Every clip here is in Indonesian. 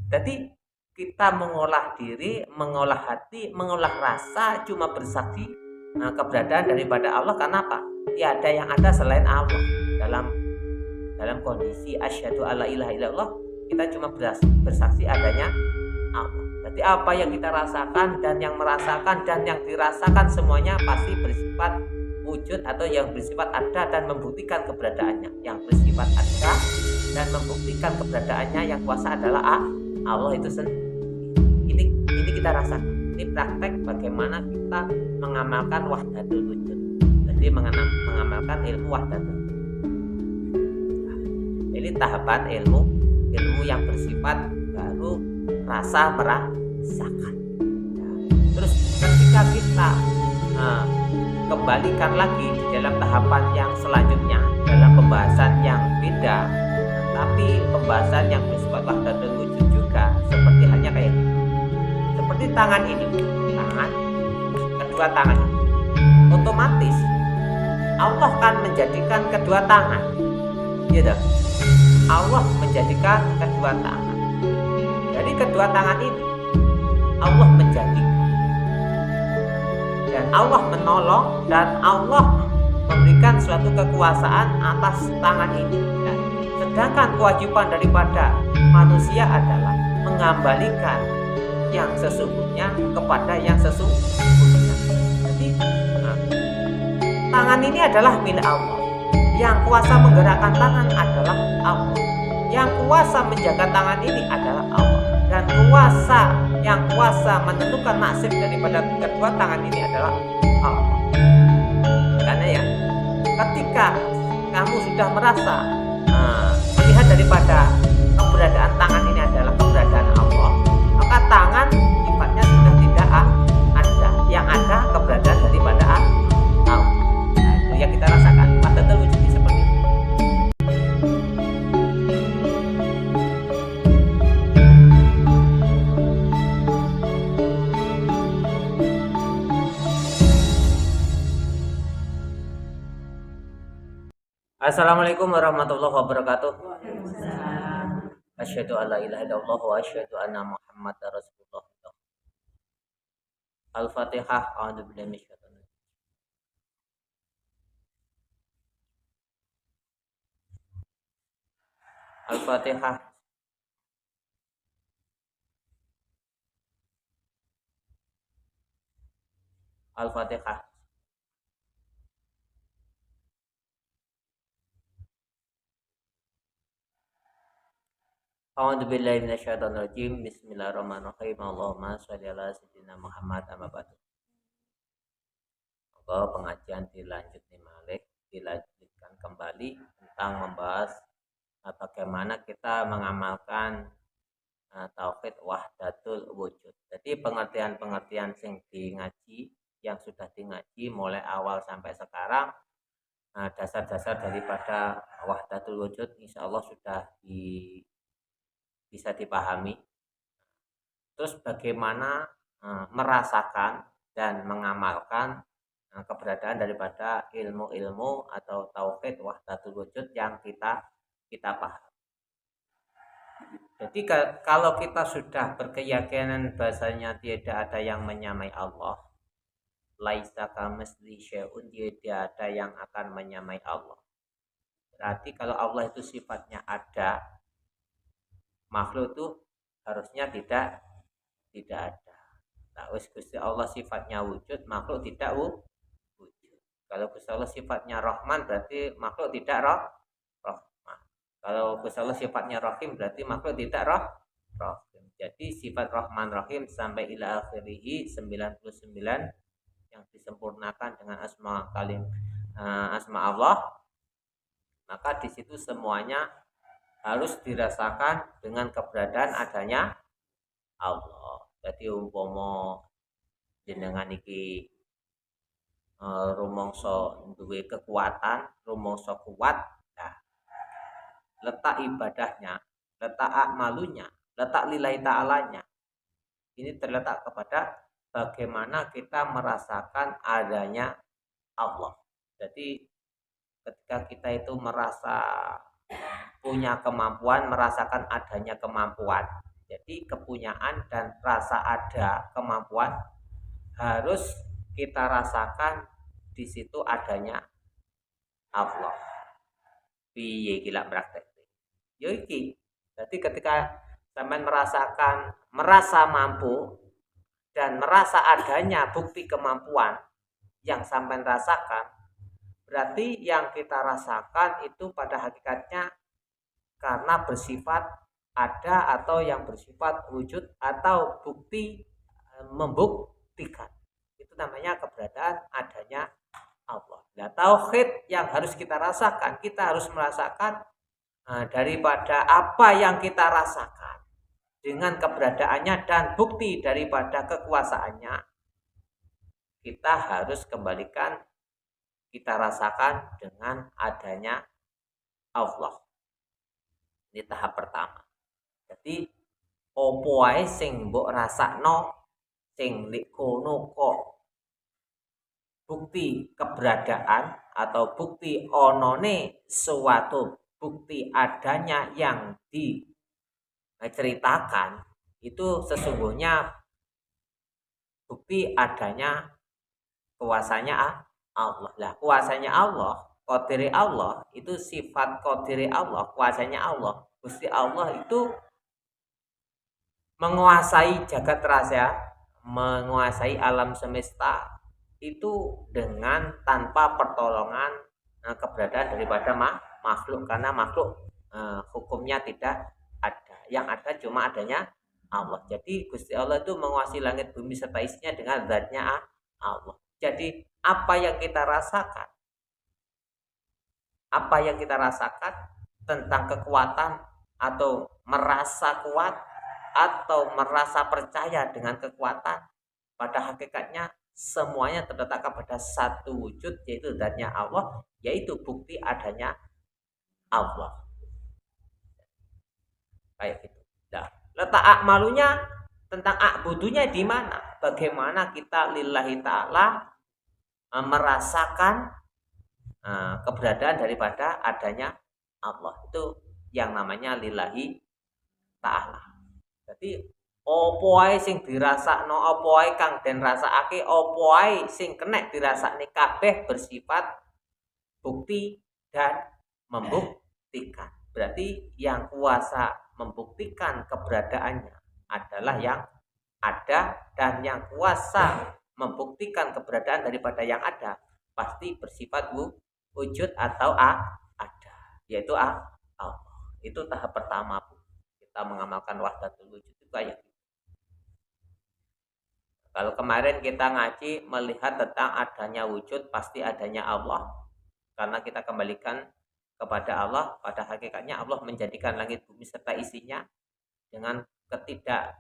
Jadi kita mengolah diri, mengolah hati, mengolah rasa, cuma bersaksi keberadaan daripada Allah. Karena apa? Tiada yang ada selain Allah. Dalam kondisi asyhadu alla ilaha illallah, kita cuma bersaksi adanya Allah. Jadi apa yang kita rasakan dan yang merasakan dan yang dirasakan semuanya pasti bersifat wujud atau yang bersifat ada dan membuktikan keberadaannya. Yang bersifat ada dan membuktikan keberadaannya yang kuasa adalah Allah itu sendiri. Ini kita rasakan. Ini praktek bagaimana kita mengamalkan wahdatul wujud. Jadi mengamalkan ilmu wahdatul wujud. Ini tahapan ilmu yang bersifat baru, rasa merasakan. Terus ketika kita kembalikan lagi di dalam tahapan yang selanjutnya, dalam pembahasan yang beda, tapi pembahasan yang bersifat wahdatul wujud juga, seperti halnya kayak gini. Seperti tangan ini, kedua tangan ini, otomatis Allah kan menjadikan kedua tangan, gitu. Allah menjadikan kedua tangan. Dari kedua tangan ini Allah menjadikan, dan Allah menolong, dan Allah memberikan suatu kekuasaan atas tangan ini. Dan sedangkan kewajiban daripada manusia adalah mengembalikan yang sesungguhnya kepada yang sesungguhnya. Jadi tangan ini adalah milik Allah. Yang kuasa menggerakkan tangan adalah Allah. Yang kuasa menjaga tangan ini adalah Allah. Dan yang kuasa menentukan nasib daripada kedua tangan ini adalah Allah. Karena ya, ketika kamu sudah merasa melihat daripada keberadaan tangan ini adalah keberadaan Allah, maka tangan sifatnya sudah tidak ada. Yang ada keberadaan daripada Allah. Nah, itu yang kita rasakan. Wahdatul wujud seperti itu. Assalamualaikum warahmatullahi wabarakatuh. Asyhadu alla ilaha illallah wa asyhadu anna Muhammadar Rasulullah. Al-Fatihah. A'udzubillahi minasyaitonir rajim. Al-Fatihah. Al-Fatihah. A'udzubillahi minasyaitonir rajim. Bismillahirrahmanirrahim. Allahumma shalli ala sayyidina Muhammad amma ba'du. Semoga pengajian dilanjutkan kembali tentang membahas bagaimana kita mengamalkan tauhid wahdatul wujud. Jadi pengertian-pengertian yang sudah ngaji mulai awal sampai sekarang, dasar-dasar daripada wahdatul wujud insya Allah sudah bisa dipahami. Terus bagaimana merasakan dan mengamalkan keberadaan daripada ilmu-ilmu atau tauhid wahdatul wujud yang kita paham. Jadi kalau kita sudah berkeyakinan bahasanya tidak ada yang menyamai Allah, laisa kamitslihi syai'un, tidak ada yang akan menyamai Allah. Berarti kalau Allah itu sifatnya ada, makhluk itu harusnya tidak ada. Nah, Gusti Allah sifatnya wujud, makhluk tidak wujud. Kalau Gusti Allah sifatnya Rahman, berarti makhluk tidak rahman. Kalau Gusti Allah sifatnya Rahim, berarti makhluk tidak rahim. Jadi sifat Rahman Rahim sampai ila akhirih 99 yang disempurnakan dengan asma Allah, maka di situ semuanya harus dirasakan dengan keberadaan adanya Allah. Jadi umpama jenengan iki rumangsa duwe kekuatan, rumangsa kuat, nah letak ibadahnya, letak akmalunya, letak lillahi ta'alanya ini terletak kepada bagaimana kita merasakan adanya Allah. Jadi ketika kita itu merasa punya kemampuan, merasakan adanya kemampuan, Jadi kepunyaan dan rasa ada kemampuan harus kita rasakan di situ adanya Allah. Piye gila praktek. Yo iki. Jadi ketika sampean merasa mampu dan merasa adanya bukti kemampuan yang sampean rasakan, berarti yang kita rasakan itu pada hakikatnya karena bersifat ada atau yang bersifat wujud atau bukti membuktikan. Itu namanya keberadaan adanya Allah. Nah, tauhid yang harus kita rasakan, kita harus merasakan daripada apa yang kita rasakan dengan keberadaannya dan bukti daripada kekuasaannya, kita harus kembalikan, kita rasakan dengan adanya Allah. Ini tahap pertama. Jadi opo ae sing mbok rasakno sing nek kono kok bukti keberadaan atau bukti onone suatu bukti adanya yang diceritakan itu sesungguhnya bukti adanya kuasanya Allah. Lah kuasanya Allah, qadiri Allah itu sifat qadiri Allah, kuasanya Allah. Gusti Allah itu menguasai jagat raya, menguasai alam semesta itu dengan tanpa pertolongan keberadaan daripada makhluk, karena makhluk hukumnya tidak ada, yang ada cuma adanya Allah. Jadi Gusti Allah itu menguasai langit bumi serta isinya dengan zatnya Allah. Jadi apa yang kita rasakan tentang kekuatan atau merasa kuat atau merasa percaya dengan kekuatan, pada hakikatnya semuanya terletak pada satu wujud, yaitu zatnya Allah, yaitu bukti adanya Allah. Kayak gitu. Nah, letak akmalunya tentang akbudunya di mana? Bagaimana kita lillahi ta'ala merasakan keberadaan daripada adanya Allah. Itu yang namanya lillahi ta'ala. Jadi opo ae sing dirasakno, opo ae kang den rasakake, opo ae sing kenek dirasakne kabeh bersifat bukti dan membuktikan. Berarti yang kuasa membuktikan keberadaannya adalah yang ada, dan yang kuasa membuktikan keberadaan daripada yang ada pasti bersifat wujud atau ada, yaitu Allah. Itu tahap pertama, Bu. Kita mengamalkan wahdatul wujud itu kayak gitu. Kalau kemarin kita ngaji melihat tentang adanya wujud, pasti adanya Allah, karena kita kembalikan kepada Allah. Pada hakikatnya Allah menjadikan langit bumi serta isinya dengan ketidak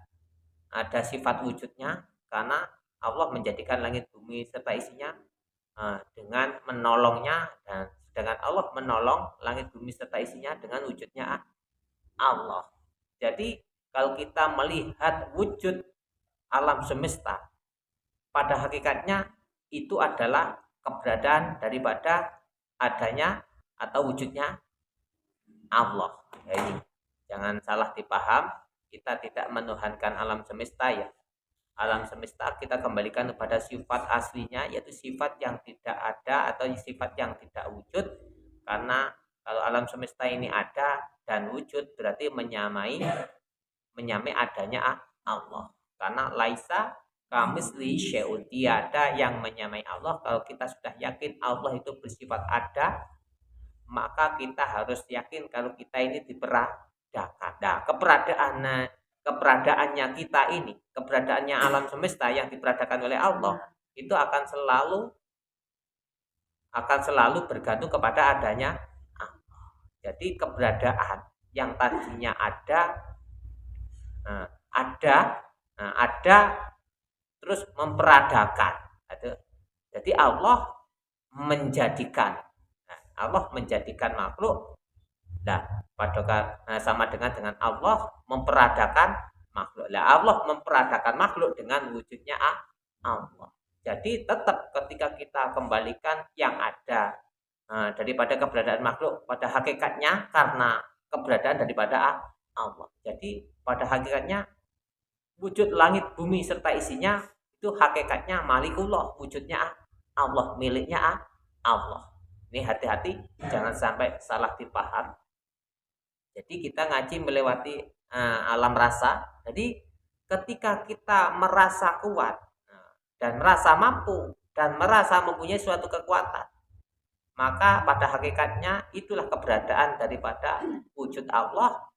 ada sifat wujudnya, karena Allah menjadikan langit bumi serta isinya dengan menolongnya, dan sedangkan Allah menolong langit bumi serta isinya dengan wujudnya Allah. Jadi kalau kita melihat wujud alam semesta, pada hakikatnya itu adalah keberadaan daripada adanya atau wujudnya Allah. Jadi jangan salah dipaham, kita tidak menuhankan alam semesta ya. Alam semesta kita kembalikan kepada sifat aslinya, yaitu sifat yang tidak ada atau sifat yang tidak wujud. Karena kalau alam semesta ini ada dan wujud, berarti menyamai adanya Allah. Karena laisa kamisli syai'un, tiada yang menyamai Allah. Kalau kita sudah yakin Allah itu bersifat ada, maka kita harus yakin kalau kita ini diperadakan. Nah, keberadaannya kita ini, keberadaannya alam semesta yang diperadakan oleh Allah, itu akan selalu bergantung kepada adanya Allah. Jadi keberadaan yang tadinya ada terus memperadakan. Jadi Allah menjadikan makhluk. Nah, sama dengan Allah memperadakan makhluk. Lah Allah memperadakan makhluk dengan wujudnya Allah. Jadi tetap ketika kita kembalikan yang ada daripada keberadaan makhluk, pada hakikatnya karena keberadaan daripada Allah. Jadi pada hakikatnya wujud langit bumi serta isinya itu hakikatnya malikullah, wujudnya Allah, miliknya Allah. Ini hati-hati jangan sampai salah dipaham. Jadi kita ngaji melewati alam rasa. Jadi ketika kita merasa kuat dan merasa mampu dan merasa mempunyai suatu kekuatan, maka pada hakikatnya itulah keberadaan daripada wujud Allah,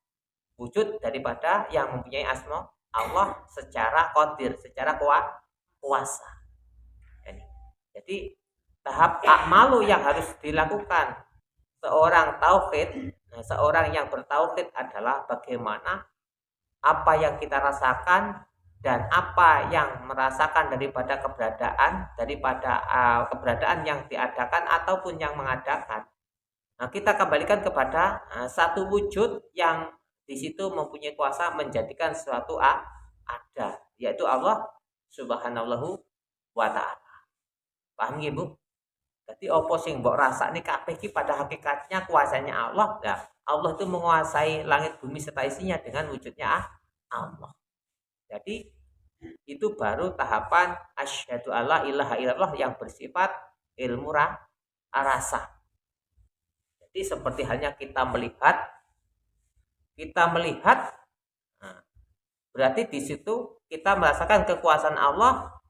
wujud daripada yang mempunyai asma Allah secara qadir, secara kuasa. Jadi tahap akmalu yang harus dilakukan seorang tauhid, seorang yang bertauhid adalah bagaimana apa yang kita rasakan dan apa yang merasakan daripada keberadaan yang diadakan ataupun yang mengadakan. Nah, kita kembalikan kepada satu wujud yang di situ mempunyai kuasa menjadikan sesuatu ada, yaitu Allah Subhanahu wa taala. Paham nggih, Bu? Jadi apa sing mbok rasakne kabeh iki pada hakikatnya kuasanya Allah. Nah, Allah itu menguasai langit bumi serta isinya dengan wujudnya Allah. Jadi itu baru tahapan asyhadu alla ilaha illallah yang bersifat ilmu rasa. Jadi seperti halnya kita melihat, nah, berarti di situ kita merasakan kekuasaan Allah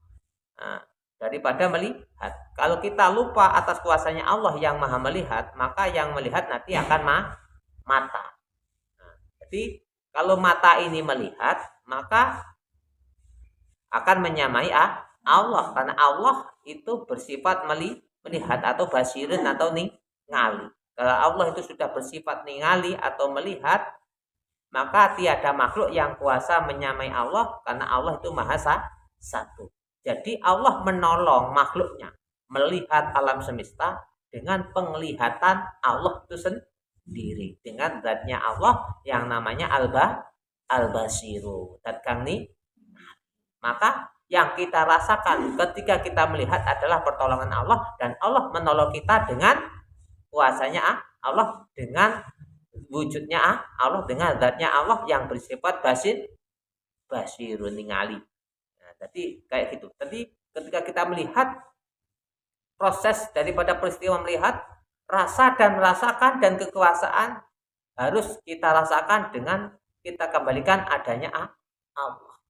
daripada melihat. Kalau kita lupa atas kuasanya Allah yang maha melihat, maka yang melihat nanti akan mata. Nah, jadi kalau mata ini melihat, maka akan menyamai Allah, karena Allah itu bersifat melihat atau basirun atau ningali. Kalau Allah itu sudah bersifat ningali atau melihat, maka tiada makhluk yang kuasa menyamai Allah, karena Allah itu maha satu. Jadi Allah menolong makhluknya melihat alam semesta dengan penglihatan Allah itu sendiri, dengan zatnya Allah yang namanya Al-Basiru. Maka yang kita rasakan ketika kita melihat adalah pertolongan Allah, dan Allah menolong kita dengan kuasanya Allah, dengan wujudnya Allah, dengan zatnya Allah yang bersifat basirun ningali. Nah, jadi kayak gitu. Jadi ketika kita melihat, proses daripada peristiwa melihat, rasa dan merasakan dan kekuasaan harus kita rasakan dengan kita kembalikan adanya Allah.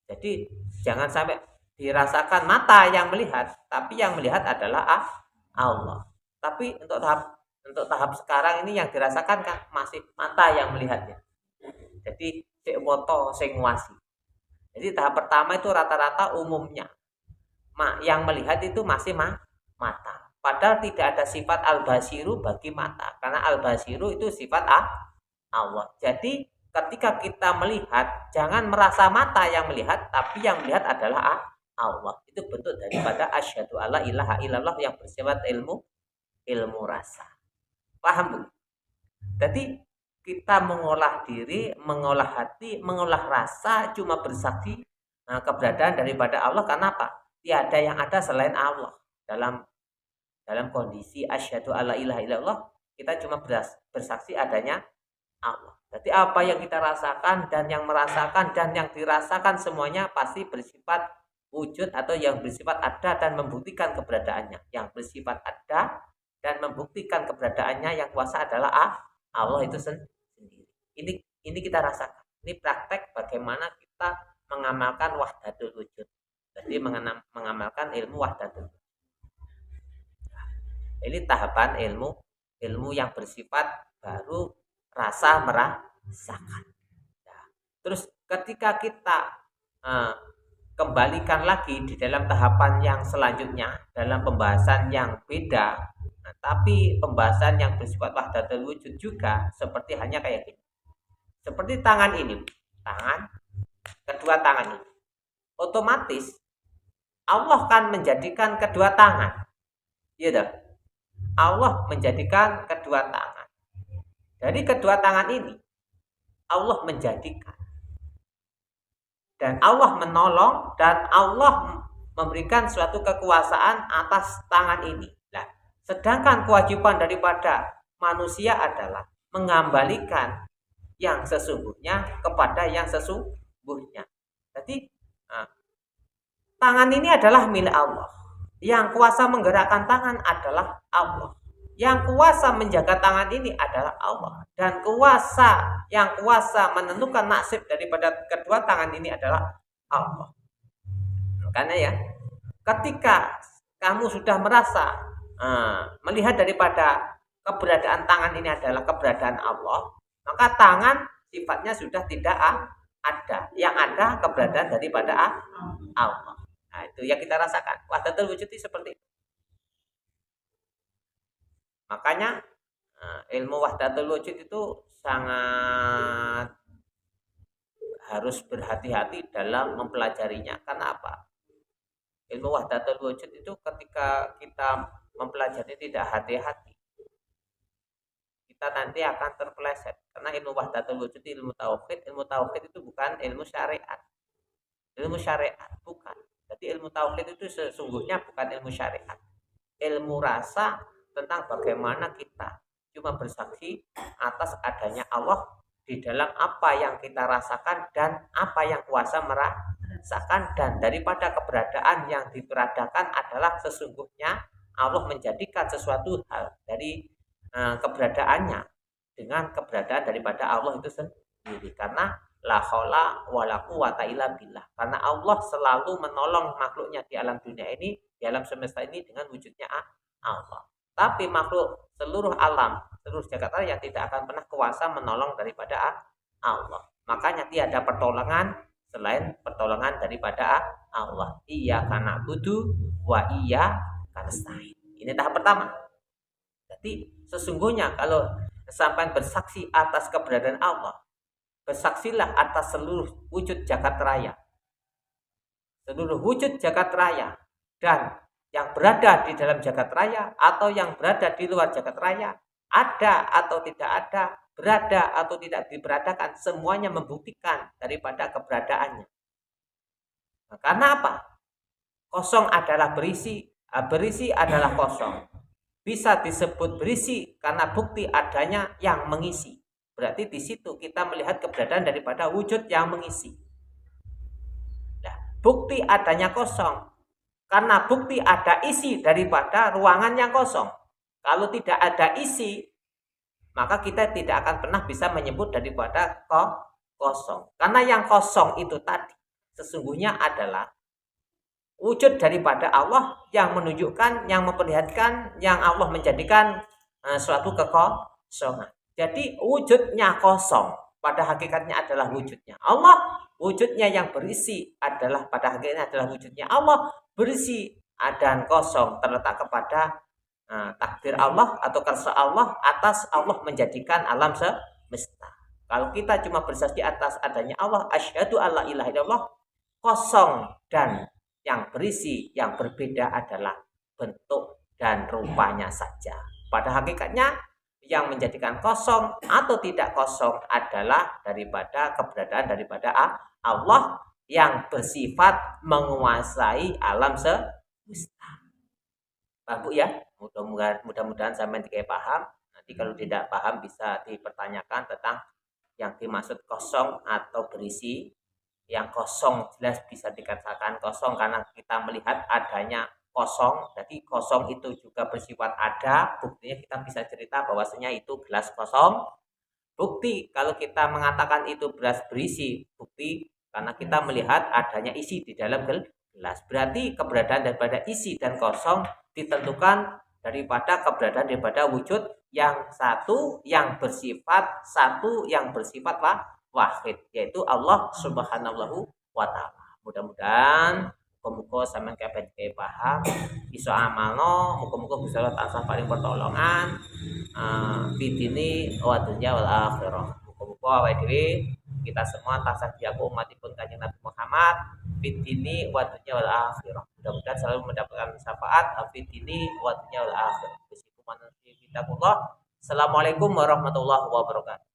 Jadi jangan sampai dirasakan mata yang melihat, tapi yang melihat adalah Allah. Tapi untuk tahap sekarang ini yang dirasakan kan masih mata yang melihatnya. Jadi sik moto sing nguasi. Jadi tahap pertama itu rata-rata umumnya yang melihat itu masih mata. Padahal tidak ada sifat al-basiru bagi mata, karena al-basiru itu sifat Allah. Jadi ketika kita melihat, jangan merasa mata yang melihat, tapi yang melihat adalah Allah. Itu bentuk daripada asyhadu alla ilaha illallah yang bersifat ilmu rasa. Paham, Bu? Jadi kita mengolah diri, mengolah hati, mengolah rasa, cuma bersaksi keberadaan daripada Allah. Kenapa? Tiada yang ada selain Allah. Dalam kondisi asyhadu alla ilaha illallah, kita cuma bersaksi adanya Allah. Jadi apa yang kita rasakan dan yang merasakan dan yang dirasakan semuanya pasti bersifat wujud atau yang bersifat ada dan membuktikan keberadaannya. Yang bersifat ada dan membuktikan keberadaannya yang kuasa adalah Allah itu sendiri. Ini kita rasakan. Ini praktek bagaimana kita mengamalkan wahdatul wujud. Jadi mengamalkan ilmu wahdatul wujud. Ini tahapan ilmu yang bersifat baru rasa merasakan. Nah, terus ketika kita kembalikan lagi di dalam tahapan yang selanjutnya, dalam pembahasan yang beda, tapi pembahasan yang bersifat wahdatul wujud juga, seperti hanya kayak gini. Seperti tangan ini, kedua tangan ini. Otomatis Allah kan menjadikan kedua tangan. Iya, Allah menjadikan kedua tangan. Jadi kedua tangan ini Allah menjadikan, dan Allah menolong, dan Allah memberikan suatu kekuasaan atas tangan ini. Nah, sedangkan kewajiban daripada manusia adalah mengembalikan yang sesungguhnya kepada yang sesungguhnya. Jadi tangan ini adalah milik Allah. Yang kuasa menggerakkan tangan adalah Allah. Yang kuasa menjaga tangan ini adalah Allah. Dan yang kuasa menentukan nasib daripada kedua tangan ini adalah Allah. Makanya ya, ketika kamu sudah merasa melihat daripada keberadaan tangan ini adalah keberadaan Allah, maka tangan sifatnya sudah tidak ada. Yang ada keberadaan daripada Allah. Nah, itu yang kita rasakan. Wahdatul wujud itu seperti itu. Makanya ilmu wahdatul wujud itu sangat harus berhati-hati dalam mempelajarinya. Karena apa? Ilmu wahdatul wujud itu ketika kita mempelajari tidak hati-hati, kita nanti akan terpeleset. Karena ilmu wahdatul wujud ilmu tauhid itu bukan ilmu syariat. Ilmu syariat bukan. Jadi ilmu tauhid itu sesungguhnya bukan ilmu syariat. Ilmu rasa tentang bagaimana kita cuma bersaksi atas adanya Allah di dalam apa yang kita rasakan dan apa yang kuasa merasakan, dan daripada keberadaan yang diperadakan adalah sesungguhnya Allah menjadikan sesuatu hal dari keberadaannya dengan keberadaan daripada Allah itu sendiri. Karena la haula wala quwata illa billah. Karena Allah selalu menolong makhluknya di alam dunia ini, di alam semesta ini dengan wujudnya Allah. Tapi makhluk seluruh alam, seluruh jagat raya tidak akan pernah kuasa menolong daripada Allah. Makanya tiada pertolongan selain pertolongan daripada Allah. Iyyaka na'budu wa iyyaka nasta'in. Ini tahap pertama. Jadi sesungguhnya kalau sampai bersaksi atas keberadaan Allah, bersaksilah atas seluruh wujud jagat raya. Seluruh wujud jagat raya dan yang berada di dalam jagat raya atau yang berada di luar jagat raya, ada atau tidak ada, berada atau tidak diberadakan, semuanya membuktikan daripada keberadaannya. Nah, karena apa? Kosong adalah berisi, berisi adalah kosong. Bisa disebut berisi karena bukti adanya yang mengisi. Berarti di situ kita melihat keberadaan daripada wujud yang mengisi. Nah, bukti adanya kosong karena bukti ada isi daripada ruangan yang kosong. Kalau tidak ada isi, maka kita tidak akan pernah bisa menyebut daripada kosong. Karena yang kosong itu tadi sesungguhnya adalah wujud daripada Allah yang menunjukkan, yang memperlihatkan, yang Allah menjadikan suatu kekosongan. Jadi wujudnya kosong, pada hakikatnya adalah wujudnya Allah. Wujudnya yang berisi adalah pada hakikatnya adalah wujudnya Allah, berisi dan kosong terletak kepada takdir Allah atau kersa Allah atas Allah menjadikan alam semesta. Kalau kita cuma bersaksi atas adanya Allah, asyhadu alla ilaha illallah, kosong dan yang berisi yang berbeda adalah bentuk dan rupanya saja. Pada hakikatnya yang menjadikan kosong atau tidak kosong adalah daripada keberadaan daripada Allah yang bersifat menguasai alam semesta. Paham Bu ya? Mudah-mudahan sampai tidak paham. Nanti kalau tidak paham bisa dipertanyakan tentang yang dimaksud kosong atau berisi. Yang kosong jelas bisa dikatakan kosong karena kita melihat adanya kosong. Jadi kosong itu juga bersifat ada. Buktinya kita bisa cerita bahwasanya itu gelas kosong. Bukti kalau kita mengatakan itu gelas berisi, bukti karena kita melihat adanya isi di dalam gelas. Berarti keberadaan daripada isi dan kosong ditentukan daripada keberadaan daripada wujud yang satu, yang bersifat satu, yang bersifat wahid, yaitu Allah Subhanahu wa ta'ala. Mudah-mudahan muga-muga sampeyan kabeh paham, iso amalno, muga-muga Gusti Allah tansah paling pertolongan fitini wa dunya wal akhirah. Muga-muga awake dhewe kita semua tansah diaku umatipun Kanjeng Nabi Muhammad fitini wa dunya wal akhirah. Mudah-mudahan selalu mendapatkan syafaat fitini wa dunya wal akhirah. Assalamualaikum warahmatullahi wabarakatuh.